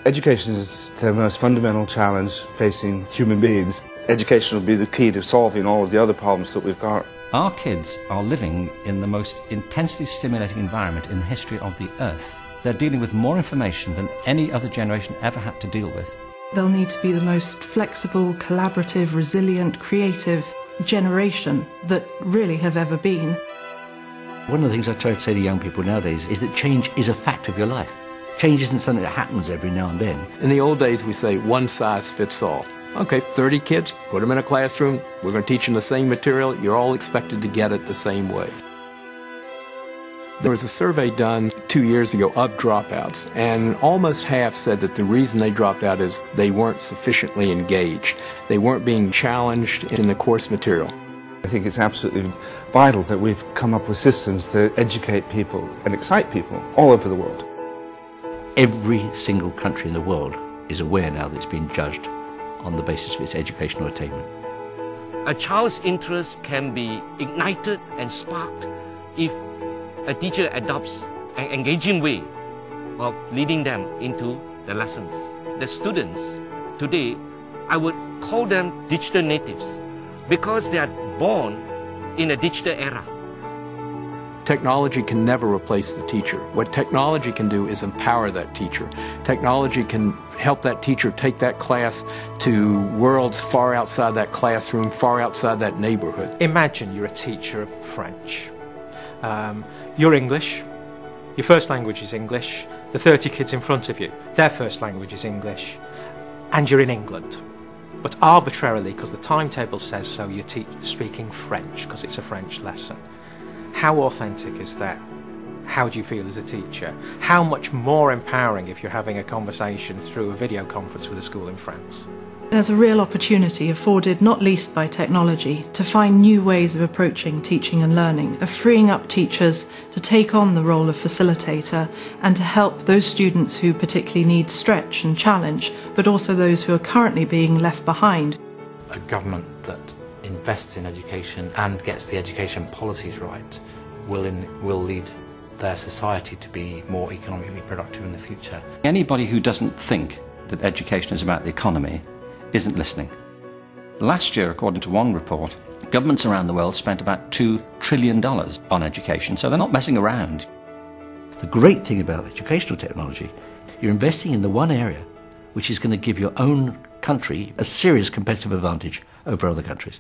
Education is the most fundamental challenge facing human beings. Education will be the key to solving all of the other problems that we've got. Our kids are living in the most intensely stimulating environment in the history of the Earth. They're dealing with more information than any other generation ever had to deal with. They'll need to be the most flexible, collaborative, resilient, creative generation that really have ever been. One of the things I try to say to young people nowadays is that change is a fact of your life. Change isn't something that happens every now and then. In the old days, we say one size fits all. Okay, 30 kids, put them in a classroom, we're going to teach them the same material, you're all expected to get it the same way. There was a survey done 2 years ago of dropouts, and almost half said that the reason they dropped out is they weren't sufficiently engaged. They weren't being challenged in the course material. I think it's absolutely vital that we've come up with systems that educate people and excite people all over the world. Every single country in the world is aware now that it's being judged on the basis of its educational attainment. A child's interest can be ignited and sparked if a teacher adopts an engaging way of leading them into the lessons. The students today, I would call them digital natives because they are born in a digital era. Technology can never replace the teacher. What technology can do is empower that teacher. Technology can help that teacher take that class to worlds far outside that classroom, far outside that neighborhood. Imagine you're a teacher of French. You're English, your first language is English, the 30 kids in front of you, their first language is English, and you're in England. But arbitrarily, because the timetable says so, you're speaking French because it's a French lesson. How authentic is that? How do you feel as a teacher? How much more empowering if you're having a conversation through a video conference with a school in France? There's a real opportunity afforded not least by technology to find new ways of approaching teaching and learning, of freeing up teachers to take on the role of facilitator and to help those students who particularly need stretch and challenge, but also those who are currently being left behind. A government that invests in education and gets the education policies right will lead their society to be more economically productive in the future. Anybody who doesn't think that education is about the economy isn't listening. Last year, according to one report, governments around the world spent about $2 trillion on education, so they're not messing around. The great thing about educational technology, you're investing in the one area which is going to give your own country a serious competitive advantage over other countries.